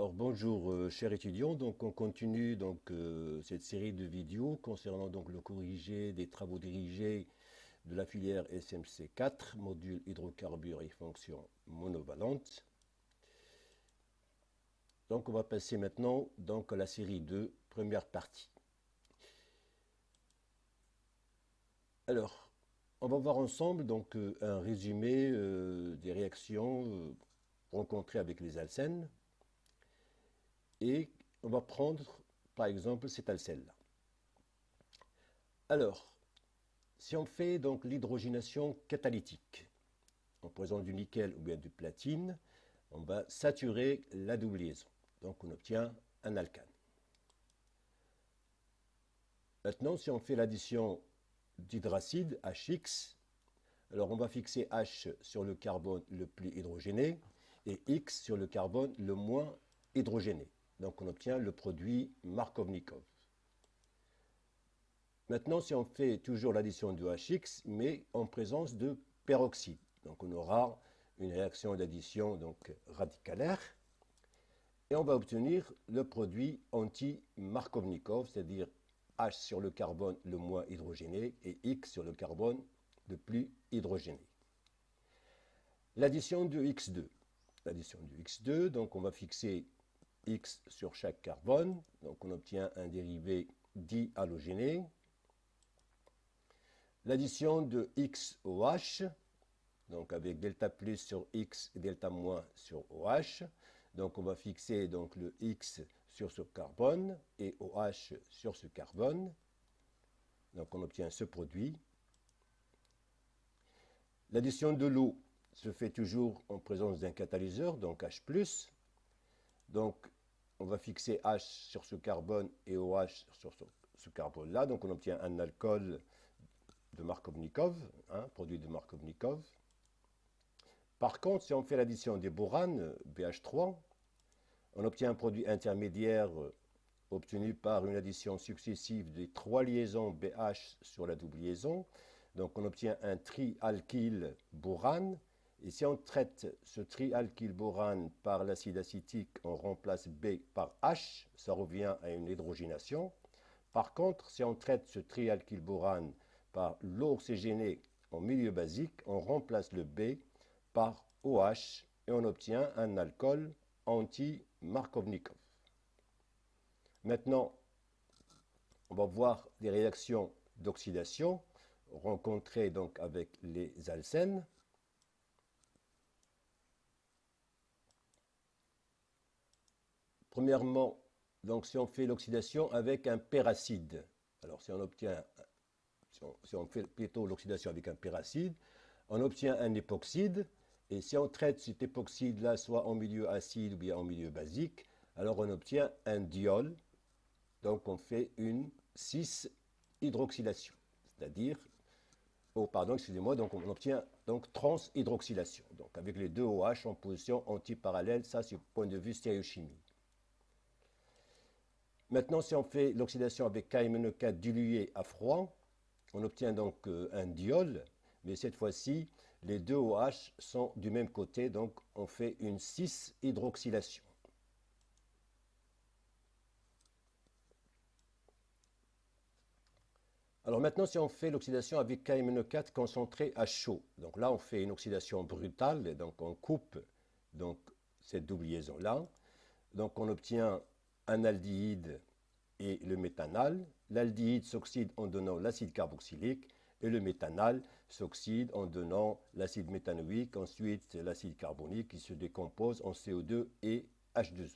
Alors bonjour chers étudiants, donc on continue cette série de vidéos concernant donc le corrigé des travaux dirigés de la filière SMC 4, module hydrocarbures et fonctions monovalentes. Donc on va passer maintenant donc à la série 2, première partie. Alors, on va voir ensemble donc un résumé des réactions rencontrées avec les alcènes. Et on va prendre, par exemple, cet alcène-là. Alors, si on fait donc l'hydrogénation catalytique en présence du nickel ou bien du platine, on va saturer la double liaison. Donc on obtient un alcane. Maintenant, si on fait l'addition d'hydracide, HX, alors on va fixer H sur le carbone le plus hydrogéné et X sur le carbone le moins hydrogéné. Donc on obtient le produit Markovnikov. Maintenant, si on fait toujours l'addition du HX, mais en présence de peroxyde, donc on aura une réaction d'addition donc radicalaire, et on va obtenir le produit anti-Markovnikov, c'est-à-dire H sur le carbone le moins hydrogéné et X sur le carbone le plus hydrogéné. L'addition du X2. L'addition du X2, donc on va fixer X sur chaque carbone, donc on obtient un dérivé dihalogéné. L'addition de XOH, donc avec delta plus sur X et delta moins sur OH, donc on va fixer donc le X sur ce carbone et OH sur ce carbone. Donc on obtient ce produit. L'addition de l'eau se fait toujours en présence d'un catalyseur, donc H+. Donc on va fixer H sur ce carbone et OH sur ce carbone-là. Donc on obtient un alcool de Markovnikov, produit de Markovnikov. Par contre, si on fait l'addition des boranes, BH3, on obtient un produit intermédiaire obtenu par une addition successive des trois liaisons BH sur la double liaison. Donc on obtient un trialkyle borane. Et si on traite ce trialkyle borane par l'acide acétique, on remplace B par H, ça revient à une hydrogénation. Par contre, si on traite ce trialkyle borane par l'eau oxygénée en milieu basique, on remplace le B par OH et on obtient un alcool anti-Markovnikov. Maintenant, on va voir les réactions d'oxydation rencontrées donc avec les alcènes. Premièrement, donc si on fait l'oxydation avec un péracide, alors si on fait plutôt l'oxydation avec un péracide, on obtient un époxyde, et si on traite cet époxyde-là soit en milieu acide ou bien en milieu basique, alors on obtient un diol, donc on fait une 6-hydroxylation, c'est-à-dire, donc on obtient donc transhydroxylation, donc avec les deux OH en position antiparallèle, ça c'est du point de vue stéréochimie. Maintenant, si on fait l'oxydation avec KMNO4 dilué à froid, on obtient donc un diol, mais cette fois-ci, les deux OH sont du même côté, donc on fait une 6-hydroxylation. Alors maintenant, si on fait l'oxydation avec KMNO4 concentré à chaud, donc là on fait une oxydation brutale, et donc on coupe donc, cette double liaison-là, donc on obtient un aldéhyde et le méthanal. L'aldéhyde s'oxyde en donnant l'acide carboxylique et le méthanal s'oxyde en donnant l'acide méthanoïque, ensuite l'acide carbonique qui se décompose en CO2 et H2O.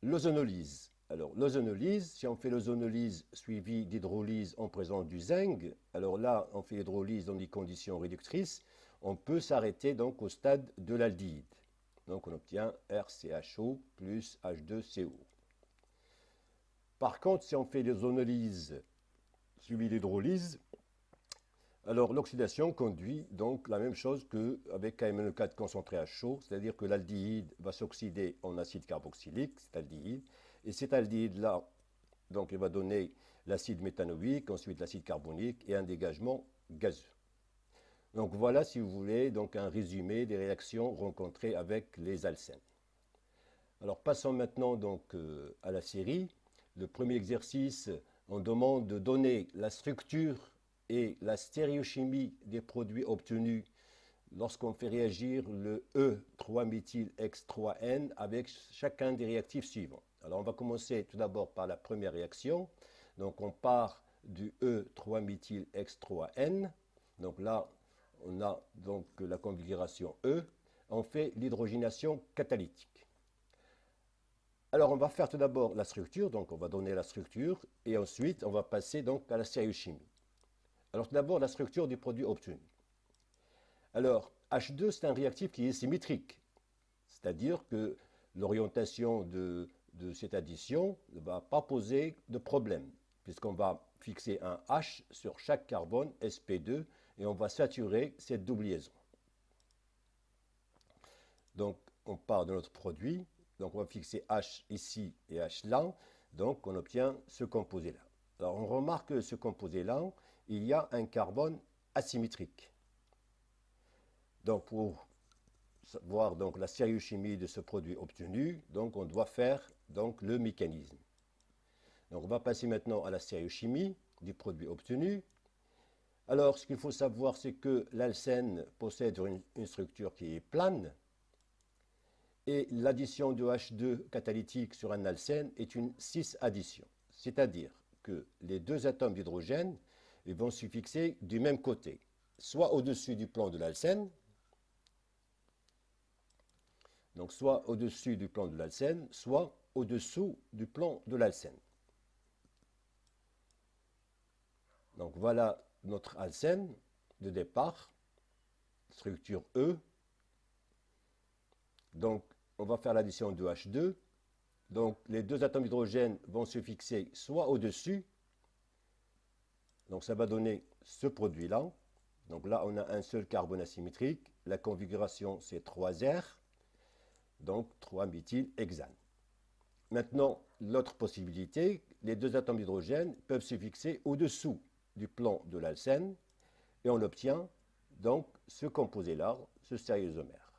L'ozonolyse. Alors l'ozonolyse, si on fait l'ozonolyse suivie d'hydrolyse en présence du zinc, alors là on fait l'hydrolyse dans des conditions réductrices, on peut s'arrêter donc au stade de l'aldéhyde. Donc on obtient RCHO plus H2CO. Par contre, si on fait l'ozonolyse suivie d'hydrolyse, alors l'oxydation conduit donc la même chose qu'avec KMNO4 concentré à chaud, c'est-à-dire que l'aldéhyde va s'oxyder en acide carboxylique, cet aldéhyde, et cet aldéhyde-là, donc il va donner l'acide méthanoïque, ensuite l'acide carbonique et un dégagement gazeux. Donc voilà, si vous voulez, donc un résumé des réactions rencontrées avec les alcènes. Alors passons maintenant donc à la série. Le premier exercice, on demande de donner la structure et la stéréochimie des produits obtenus lorsqu'on fait réagir le E3-méthylX3N avec chacun des réactifs suivants. Alors on va commencer tout d'abord par la première réaction. Donc on part du E3-méthylX3N. Donc là, on a donc la configuration E. On fait l'hydrogénation catalytique. Alors on va faire tout d'abord la structure, donc on va donner la structure, et ensuite on va passer donc à la stéréochimie. Alors tout d'abord la structure du produit obtenu. Alors H2 c'est un réactif qui est symétrique, c'est-à-dire que l'orientation de cette addition ne va pas poser de problème, puisqu'on va fixer un H sur chaque carbone, sp2, et on va saturer cette double liaison. Donc on part de notre produit. Donc on va fixer H ici et H là, donc on obtient ce composé-là. Alors on remarque que ce composé-là, il y a un carbone asymétrique. Donc pour voir donc la stéréochimie de ce produit obtenu, donc on doit faire donc le mécanisme. Donc on va passer maintenant à la stéréochimie du produit obtenu. Alors ce qu'il faut savoir, c'est que l'alcène possède une structure qui est plane. Et l'addition de H2 catalytique sur un alcène est une cis-addition. C'est-à-dire que les deux atomes d'hydrogène vont se fixer du même côté, soit au-dessus du plan de l'alcène, donc soit au-dessus du plan de l'alcène, soit au-dessous du plan de l'alcène. Donc voilà notre alcène de départ, structure E. Donc on va faire l'addition de H2. Donc les deux atomes d'hydrogène vont se fixer soit au-dessus, donc ça va donner ce produit-là. Donc là on a un seul carbone asymétrique, la configuration c'est 3R, donc 3-méthylhexane. Maintenant l'autre possibilité, les deux atomes d'hydrogène peuvent se fixer au-dessous du plan de l'alcène et on obtient donc ce composé-là, ce stéréoisomère.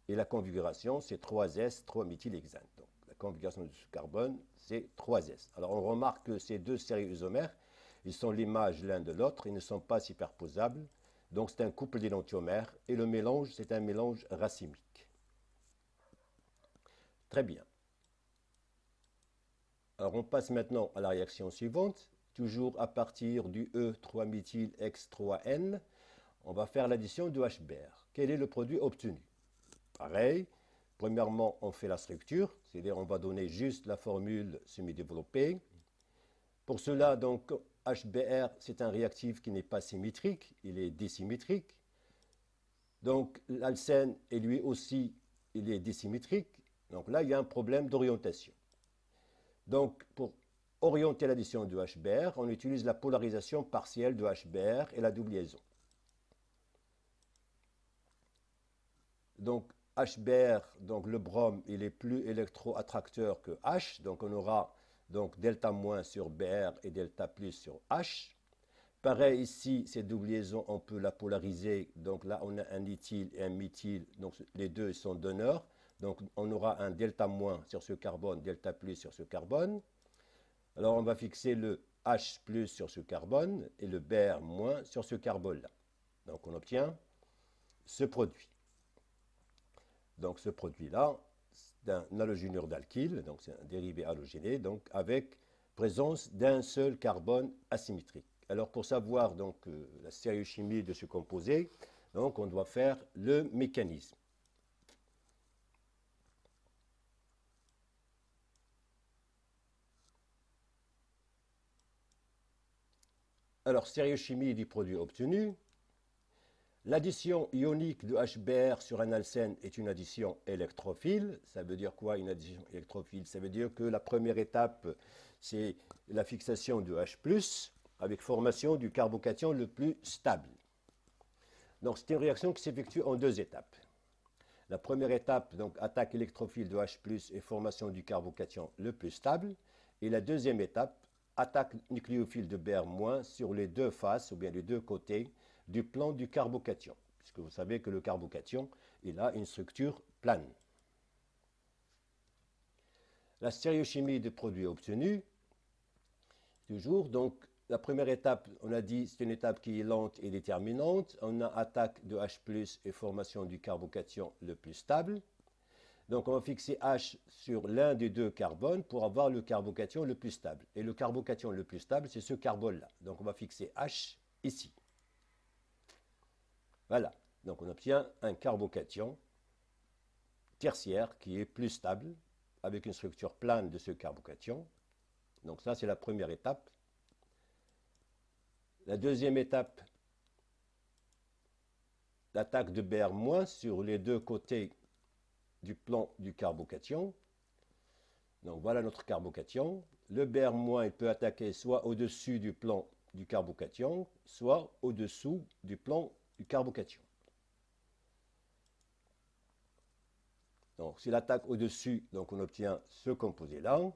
Et la configuration c'est 3S, 3-méthylhexane. Donc la configuration de ce carbone c'est 3S. Alors on remarque que ces deux stéréoisomères, ils sont l'image l'un de l'autre, ils ne sont pas superposables. Donc c'est un couple d'énantiomères et le mélange c'est un mélange racémique. Très bien. Alors on passe maintenant à la réaction suivante. Toujours à partir du E3-méthylX3N, on va faire l'addition de HBr. Quel est le produit obtenu? Pareil, premièrement on fait la structure, c'est-à-dire on va donner juste la formule semi-développée. Pour cela, donc, HBr, c'est un réactif qui n'est pas symétrique, il est désymétrique. Donc l'alcène, et lui aussi, il est désymétrique. Donc là, il y a un problème d'orientation. Donc pour orienter l'addition de HBr, on utilise la polarisation partielle de HBr et la double liaison. Donc HBr, donc le brome, il est plus électroattracteur que H, donc on aura donc delta moins sur Br et delta plus sur H. Pareil ici, cette double liaison, on peut la polariser, donc là on a un éthyle et un méthyle, donc les deux sont donneurs, donc on aura un delta moins sur ce carbone, delta plus sur ce carbone. Alors on va fixer le H plus sur ce carbone et le Br moins sur ce carbone-là. Donc on obtient ce produit. Donc ce produit-là, c'est un halogénure d'alkyle, donc c'est un dérivé halogéné, donc avec présence d'un seul carbone asymétrique. Alors pour savoir donc la stéréochimie de ce composé, donc on doit faire le mécanisme. Alors stéréochimie du produit obtenu. L'addition ionique de HBr sur un alcène est une addition électrophile. Ça veut dire quoi une addition électrophile? Ça veut dire que la première étape, c'est la fixation de H+, avec formation du carbocation le plus stable. Donc c'est une réaction qui s'effectue en deux étapes. La première étape, donc attaque électrophile de H+, et formation du carbocation le plus stable. Et la deuxième étape, attaque nucléophile de Br- sur les deux faces, ou bien les deux côtés, du plan du carbocation, puisque vous savez que le carbocation, il a une structure plane. La stéréochimie des produits obtenus, toujours, donc la première étape, on a dit, c'est une étape qui est lente et déterminante. On a attaque de H+, et formation du carbocation le plus stable. Donc on va fixer H sur l'un des deux carbones pour avoir le carbocation le plus stable. Et le carbocation le plus stable, c'est ce carbone-là. Donc on va fixer H ici. Voilà. Donc on obtient un carbocation tertiaire qui est plus stable, avec une structure plane de ce carbocation. Donc ça, c'est la première étape. La deuxième étape, l'attaque de Br- sur les deux côtés du plan du carbocation. Donc voilà notre carbocation. Le Br- il peut attaquer soit au-dessus du plan du carbocation, soit au-dessous du plan du carbocation. Donc s'il attaque au-dessus, donc on obtient ce composé-là.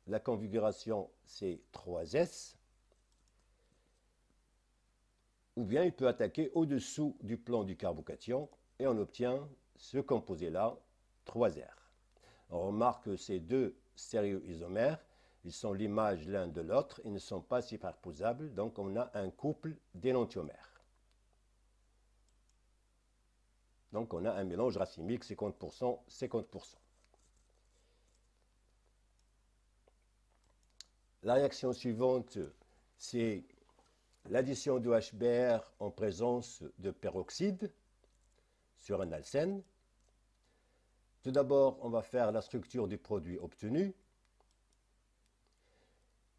La configuration, c'est 3S. Ou bien il peut attaquer au-dessous du plan du carbocation et on obtient ce composé-là, 3R. On remarque que ces deux stéréoisomères, ils sont l'image l'un de l'autre, ils ne sont pas superposables, donc on a un couple d'énantiomères. Donc on a un mélange racemique 50%, 50%. La réaction suivante, c'est l'addition de HBr en présence de peroxyde sur un alcène. Tout d'abord, on va faire la structure du produit obtenu.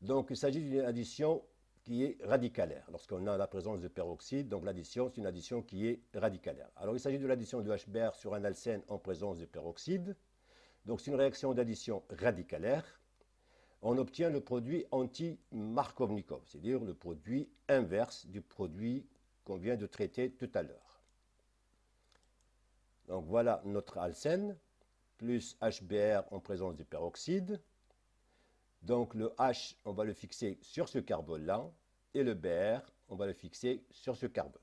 Donc, il s'agit d'une addition qui est radicalaire. Lorsqu'on a la présence de peroxyde, donc l'addition, c'est une addition qui est radicalaire. Alors, il s'agit de l'addition de HBr sur un alcène en présence de peroxyde. Donc, c'est une réaction d'addition radicalaire. On obtient le produit anti-Markovnikov, c'est-à-dire le produit inverse du produit qu'on vient de traiter tout à l'heure. Donc, voilà notre alcène, plus HBr en présence de peroxyde. Donc le H, on va le fixer sur ce carbone-là, et le Br, on va le fixer sur ce carbone.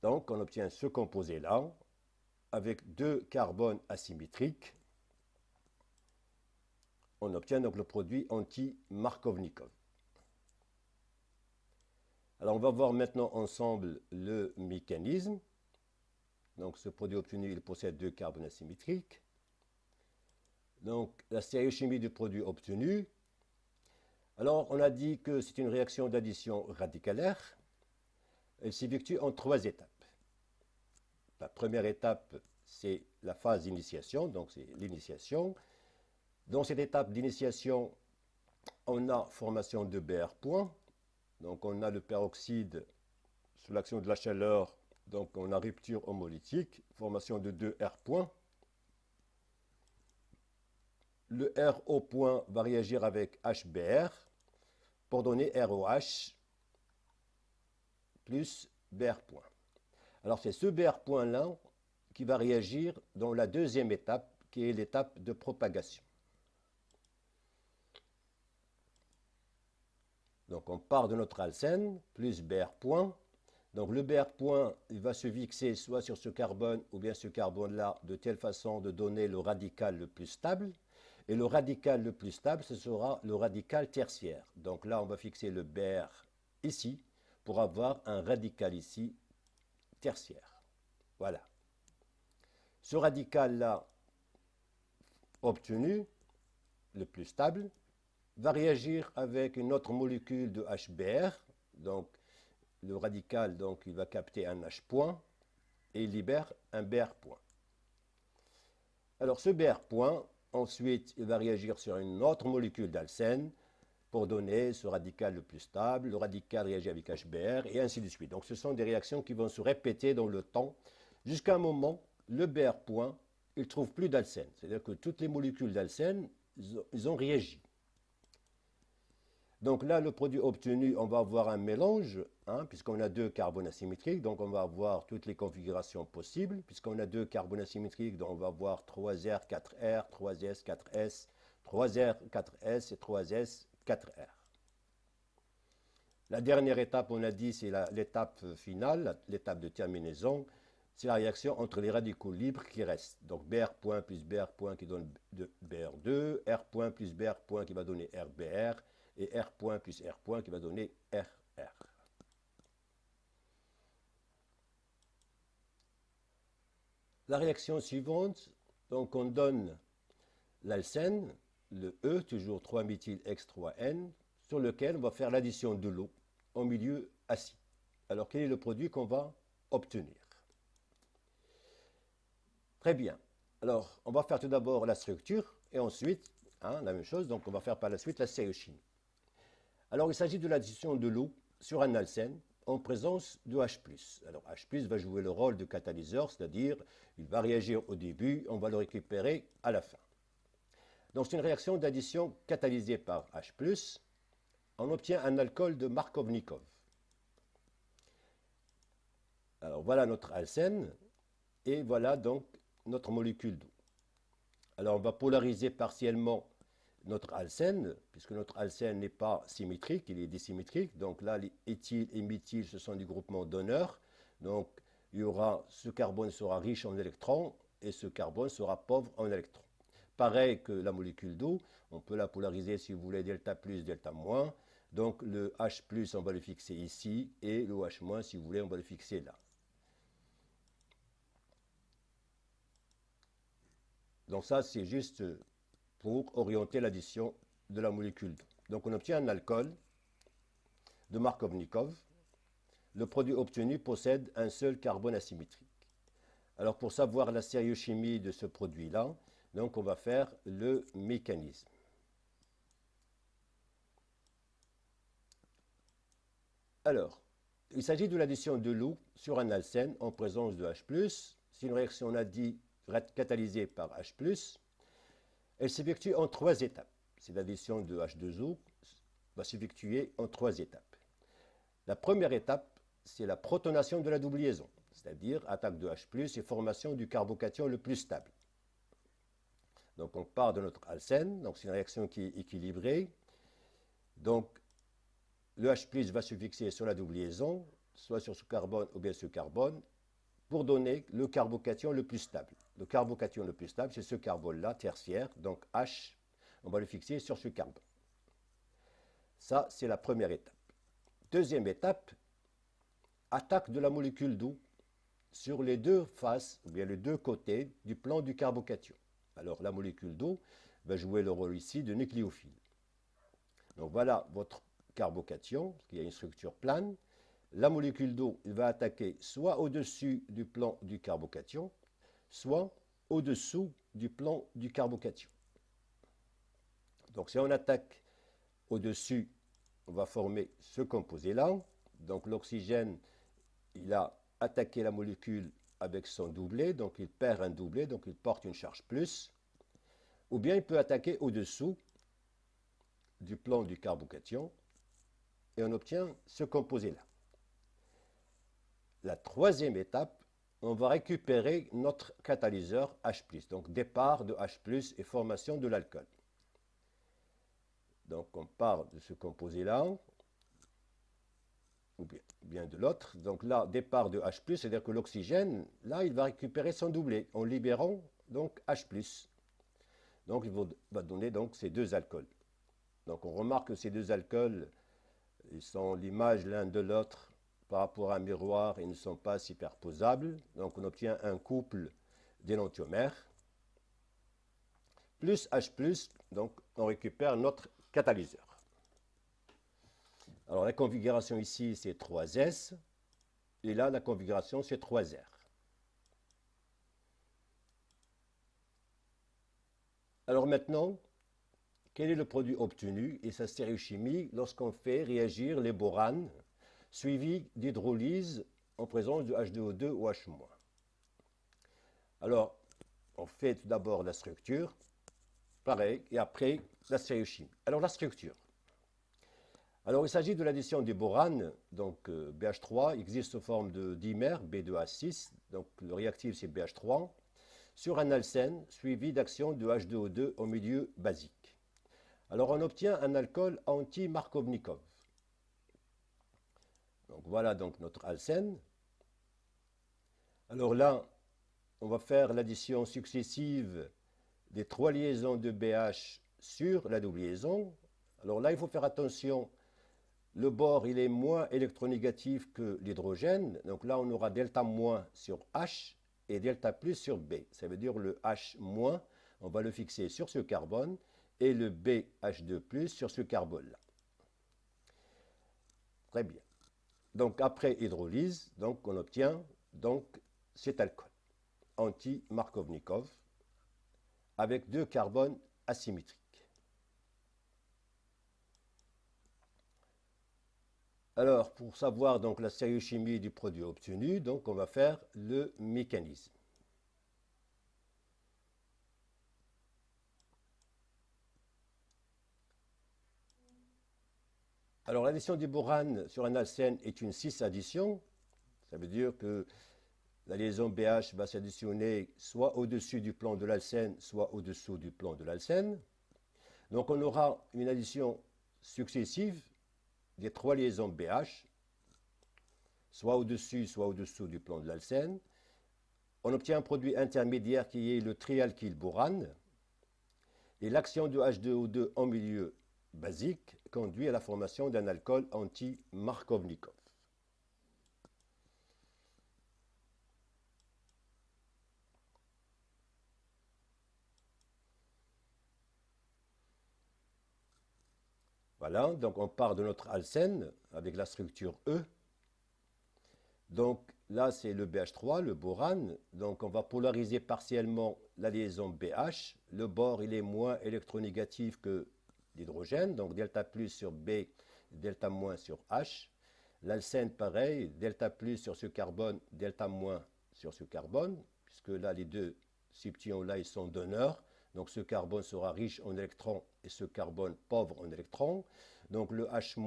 Donc on obtient ce composé-là, avec deux carbones asymétriques. On obtient donc le produit anti-Markovnikov. Alors on va voir maintenant ensemble le mécanisme. Donc ce produit obtenu, il possède deux carbones asymétriques. Donc, la stéréochimie du produit obtenu. Alors, on a dit que c'est une réaction d'addition radicalaire. Elle s'effectue en 3 étapes. La première étape, c'est la phase d'initiation, donc c'est l'initiation. Dans cette étape d'initiation, on a formation de Br point. Donc, on a le peroxyde sous l'action de la chaleur. Donc, on a rupture homolytique, formation de 2 R points. Le RO point va réagir avec HBr pour donner ROH plus Br point. Alors c'est ce Br point-là qui va réagir dans la deuxième étape, qui est l'étape de propagation. Donc on part de notre alcène, plus Br point. Donc le Br point, il va se fixer soit sur ce carbone ou bien ce carbone-là, de telle façon de donner le radical le plus stable. Et le radical le plus stable, ce sera le radical tertiaire. Donc là, on va fixer le Br ici pour avoir un radical ici tertiaire. Voilà. Ce radical-là obtenu, le plus stable, va réagir avec une autre molécule de HBr. Donc le radical, donc, il va capter un H point et il libère un Br point. Alors ce Br point, ensuite, il va réagir sur une autre molécule d'alcène pour donner ce radical le plus stable. Le radical réagit avec HBr et ainsi de suite. Donc ce sont des réactions qui vont se répéter dans le temps jusqu'à un moment, le Br point, il ne trouve plus d'alcène. C'est-à-dire que toutes les molécules d'alcène, ils ont réagi. Donc là, le produit obtenu, on va avoir un mélange, puisqu'on a deux carbones asymétriques, donc on va avoir toutes les configurations possibles. Puisqu'on a deux carbones asymétriques, donc on va avoir 3R, 4R, 3S, 4S, 3R, 4S et 3S, 4R. La dernière étape, on a dit, c'est l'étape finale, l'étape de terminaison. C'est la réaction entre les radicaux libres qui restent. Donc Br point plus Br point qui donne Br2, R point plus Br point qui va donner RBr, et R point plus R point qui va donner RR. La réaction suivante, donc on donne l'alcène, le E, toujours 3-méthyl-X3N, sur lequel on va faire l'addition de l'eau en milieu acide. Alors quel est le produit qu'on va obtenir? Très bien. Alors, on va faire tout d'abord la structure et ensuite, la même chose, donc on va faire par la suite la stéréochimie. Alors, il s'agit de l'addition de l'eau sur un alcène en présence de H+. Alors, H+ va jouer le rôle de catalyseur, c'est-à-dire il va réagir au début, on va le récupérer à la fin. Donc, c'est une réaction d'addition catalysée par H+. On obtient un alcool de Markovnikov. Alors, voilà notre alcène et voilà donc notre molécule d'eau. Alors, on va polariser partiellement notre alcène, puisque notre alcène n'est pas symétrique, il est dissymétrique. Donc là, les éthyle et méthyle, ce sont des groupements d'honneur. Donc, ce carbone sera riche en électrons et ce carbone sera pauvre en électrons. Pareil que la molécule d'eau, on peut la polariser si vous voulez delta plus, delta moins. Donc le H+, on va le fixer ici, et le H-, si vous voulez, on va le fixer là. Donc ça, c'est juste pour orienter l'addition de la molécule d'eau. Donc on obtient un alcool de Markovnikov. Le produit obtenu possède un seul carbone asymétrique. Alors pour savoir la stéréochimie de ce produit-là, donc on va faire le mécanisme. Alors, il s'agit de l'addition de l'eau sur un alcène en présence de H+. C'est une réaction, on a dit, catalysée par H+. Elle s'effectue en 3 étapes. C'est l'addition de H2O va s'effectuer en 3 étapes. La première étape, c'est la protonation de la double liaison, c'est-à-dire attaque de H+, et formation du carbocation le plus stable. Donc on part de notre alcène, donc c'est une réaction qui est équilibrée. Donc le H+ va se fixer sur la double liaison, soit sur ce carbone ou bien ce carbone, pour donner le carbocation le plus stable. Le carbocation le plus stable, c'est ce carbone-là, tertiaire, donc H, on va le fixer sur ce carbone. Ça, c'est la première étape. Deuxième étape, attaque de la molécule d'eau sur les deux faces, ou bien les deux côtés du plan du carbocation. Alors, la molécule d'eau va jouer le rôle ici de nucléophile. Donc, voilà votre carbocation, qui a une structure plane. La molécule d'eau va attaquer soit au-dessus du plan du carbocation, soit au-dessous du plan du carbocation. Donc, si on attaque au-dessus, on va former ce composé-là. Donc, l'oxygène, il a attaqué la molécule avec son doublet, donc il perd un doublet, donc il porte une charge plus. Ou bien il peut attaquer au-dessous du plan du carbocation et on obtient ce composé-là. La troisième étape, on va récupérer notre catalyseur H+, donc départ de H+, et formation de l'alcool. Donc on part de ce composé-là, ou bien de l'autre. Donc là, départ de H+, c'est-à-dire que l'oxygène, là, il va récupérer son doublet en libérant donc H+. Donc il va donner donc ces deux alcools. Donc on remarque que ces deux alcools, ils sont l'image l'un de l'autre par rapport à un miroir, ils ne sont pas superposables. Donc on obtient un couple d'énantiomères. Plus H+, donc on récupère notre catalyseur. Alors la configuration ici, c'est 3S. Et là, la configuration, c'est 3R. Alors maintenant, quel est le produit obtenu et sa stéréochimie lorsqu'on fait réagir les boranes suivis d'hydrolyse en présence de H2O2 ou H-. Alors, on fait tout d'abord la structure, pareil, et après la stéréochimie. Alors la structure. Alors il s'agit de l'addition des boranes, donc BH3 existe sous forme de dimère B2H6, donc le réactif c'est BH3, sur un alcène suivi d'action de H2O2 au milieu basique. Alors on obtient un alcool anti-Markovnikov. Donc voilà donc notre alcène. Alors là, on va faire l'addition successive des 3 liaisons de BH sur la double liaison. Alors là, il faut faire attention. Le bord, il est moins électronégatif que l'hydrogène. Donc là, on aura delta moins sur H et delta plus sur B. Ça veut dire le H moins, on va le fixer sur ce carbone et le BH2+ sur ce carbone-là. Très bien. Donc après hydrolyse, donc on obtient donc cet alcool anti-Markovnikov avec 2 carbones asymétriques. Alors, pour savoir donc la stéréochimie du produit obtenu, donc on va faire le mécanisme. Alors, l'addition du borane sur un alcène est une cis-addition. Ça veut dire que la liaison BH va s'additionner soit au-dessus du plan de l'alcène, soit au-dessous du plan de l'alcène. Donc, on aura une addition successive des 3 liaisons BH, soit au-dessus, soit au-dessous du plan de l'alcène. On obtient un produit intermédiaire qui est le trialkylborane. Et l'action de H2O2 en milieu basique conduit à la formation d'un alcool anti-Markovnikov. Voilà, donc on part de notre alcène avec la structure E. Donc là, c'est le BH3, le borane. Donc on va polariser partiellement la liaison BH. Le bord, il est moins électronégatif que l'hydrogène. Donc delta plus sur B, delta moins sur H. L'alcène, pareil, delta plus sur ce carbone, delta moins sur ce carbone, puisque là, les deux subtions-là, ils sont donneurs. Donc ce carbone sera riche en électrons et ce carbone pauvre en électrons. Donc le H-,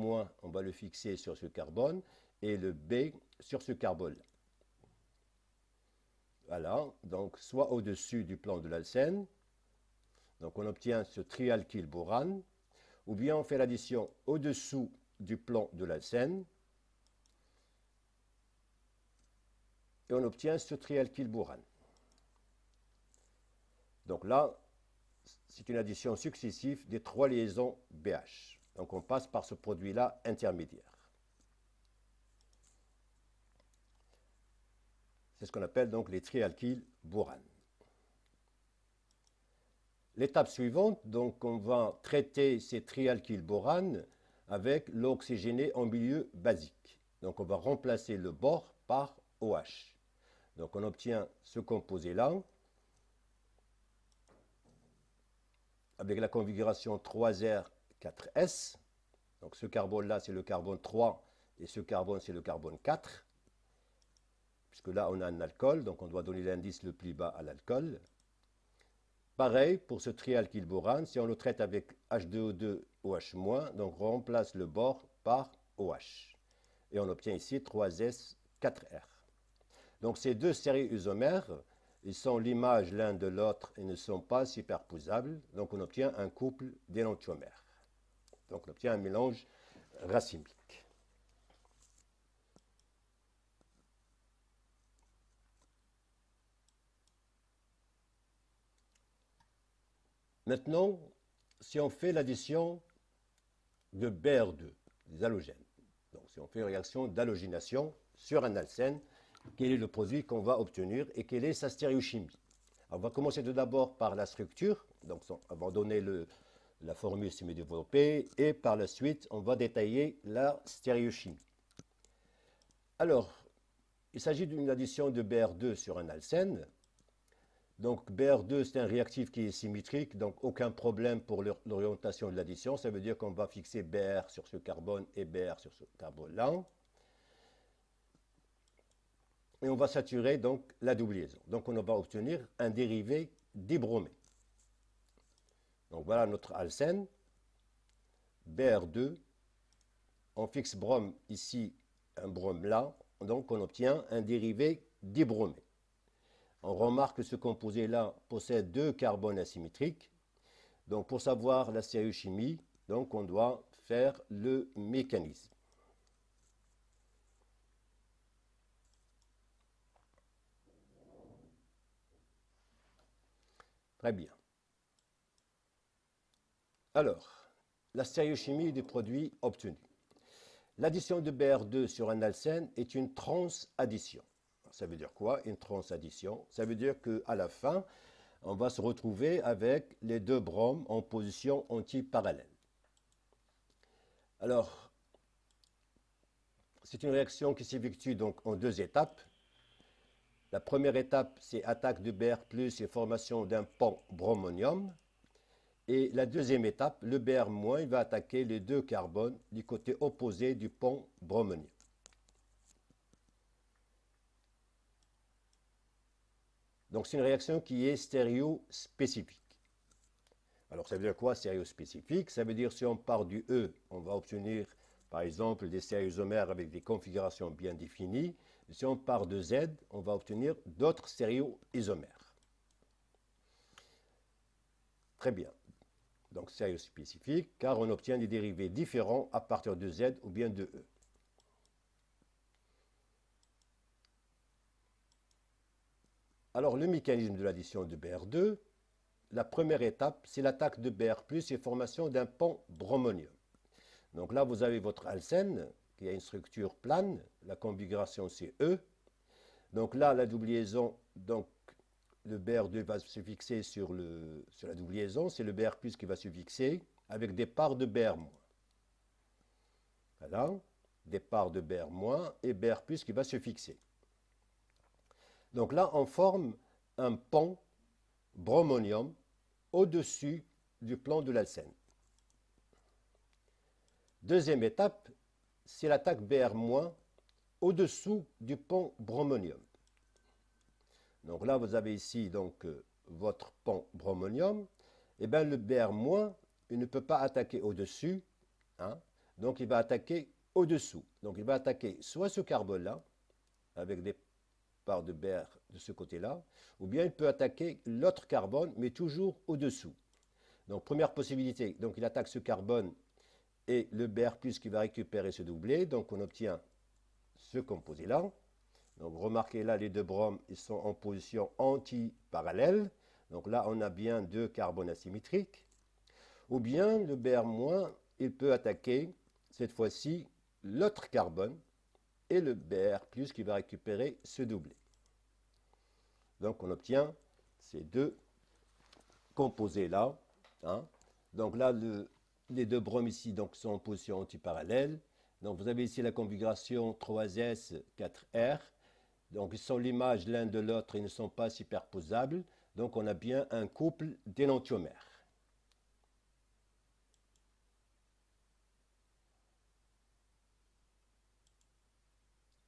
on va le fixer sur ce carbone et le B sur ce carbone. Voilà, donc soit au-dessus du plan de l'alcène, donc on obtient ce trialkylborane, ou bien on fait l'addition au-dessous du plan de l'alcène, et on obtient ce trialkylborane. Donc là, c'est une addition successive des 3 liaisons BH. Donc on passe par ce produit-là intermédiaire. C'est ce qu'on appelle donc les trialkylboranes. L'étape suivante, donc on va traiter ces trialkylboranes avec l'eau oxygénée en milieu basique. Donc on va remplacer le bord par OH. Donc on obtient ce composé-là avec la configuration 3R4S. Donc ce carbone-là, c'est le carbone 3 et ce carbone, c'est le carbone 4. Puisque là, on a un alcool, donc on doit donner l'indice le plus bas à l'alcool. Pareil pour ce trialkylborane, si on le traite avec H2O2 OH-, donc on remplace le bord par OH. Et on obtient ici 3S4R. Donc ces deux stéréoisomères, ils sont l'image l'un de l'autre et ne sont pas superposables. Donc on obtient un couple d'énantiomères. Donc on obtient un mélange racemique. Maintenant, si on fait l'addition de Br2, des halogènes, donc si on fait une réaction d'halogénation sur un alcène, quel est le produit qu'on va obtenir et quelle est sa stéréochimie? Alors, on va commencer tout d'abord par la structure, donc on va donner la formule semi-développée et par la suite, on va détailler la stéréochimie. Alors, il s'agit d'une addition de Br2 sur un alcène. Donc Br2, c'est un réactif qui est symétrique, donc aucun problème pour l'orientation de l'addition. Ça veut dire qu'on va fixer Br sur ce carbone et Br sur ce carbone-là. Et on va saturer donc la double liaison. Donc on va obtenir un dérivé dibromé. Donc voilà notre alcène, Br2. On fixe brome ici, un brome là. Donc on obtient un dérivé dibromé. On remarque que ce composé-là possède 2 carbones asymétriques. Donc, pour savoir la stéréochimie, donc on doit faire le mécanisme. Très bien. Alors, la stéréochimie des produits obtenus. L'addition de Br2 sur un alcène est une transaddition. Ça veut dire quoi, une transaddition? Ça veut dire qu'à la fin, on va se retrouver avec les deux bromes en position antiparallèle. Alors, c'est une réaction qui s'effectue donc en deux étapes. La première étape, c'est attaque de Br+ et formation d'un pont bromonium. Et la deuxième étape, le Br- il va attaquer les deux carbones du côté opposé du pont bromonium. Donc c'est une réaction qui est stéréospécifique. Alors ça veut dire quoi stéréospécifique? Ça veut dire si on part du E, on va obtenir par exemple des stéréoisomères avec des configurations bien définies. Si on part de Z, on va obtenir d'autres stéréoisomères. Très bien. Donc stéréospécifique, car on obtient des dérivés différents à partir de Z ou bien de E. Alors le mécanisme de l'addition de Br2, la première étape, c'est l'attaque de Br+ et formation d'un pont bromonium. Donc là, vous avez votre alcène qui a une structure plane, la configuration c'est E. Donc là, la double liaison, donc le Br2 va se fixer sur la double liaison, c'est le Br+ qui va se fixer avec des parts de Br-. Voilà, des parts de Br- et Br+ qui va se fixer. Donc là, on forme un pont bromonium au-dessus du plan de l'alcène. Deuxième étape, c'est l'attaque Br- au-dessous du pont bromonium. Donc là, vous avez ici donc, votre pont bromonium. Et bien le Br-, il ne peut pas attaquer au-dessus, hein, donc il va attaquer au-dessous. Donc il va attaquer soit ce carbone-là, avec des parts de Br de ce côté-là, ou bien il peut attaquer l'autre carbone, mais toujours au-dessous. Donc première possibilité, donc il attaque ce carbone et le Br+ qui va récupérer ce doublé, donc on obtient ce composé-là. Donc remarquez là, les deux bromes, ils sont en position anti-parallèle. Donc là, on a bien deux carbones asymétriques. Ou bien le Br-, il peut attaquer, cette fois-ci, l'autre carbone et le Br+ qui va récupérer ce doublé. Donc on obtient ces deux composés-là. Hein. Donc là, les deux bromes ici donc, sont en position antiparallèle. Donc vous avez ici la configuration 3s, 4r. Donc ils sont l'image l'un de l'autre, ils ne sont pas superposables. Donc on a bien un couple d'énantiomères.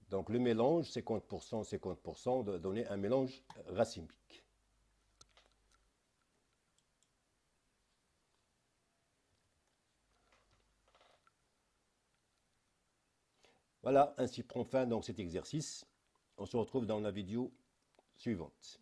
Donc le mélange, 50%, 50%, doit donner un mélange racemique. Voilà, ainsi prend fin donc cet exercice. On se retrouve dans la vidéo suivante.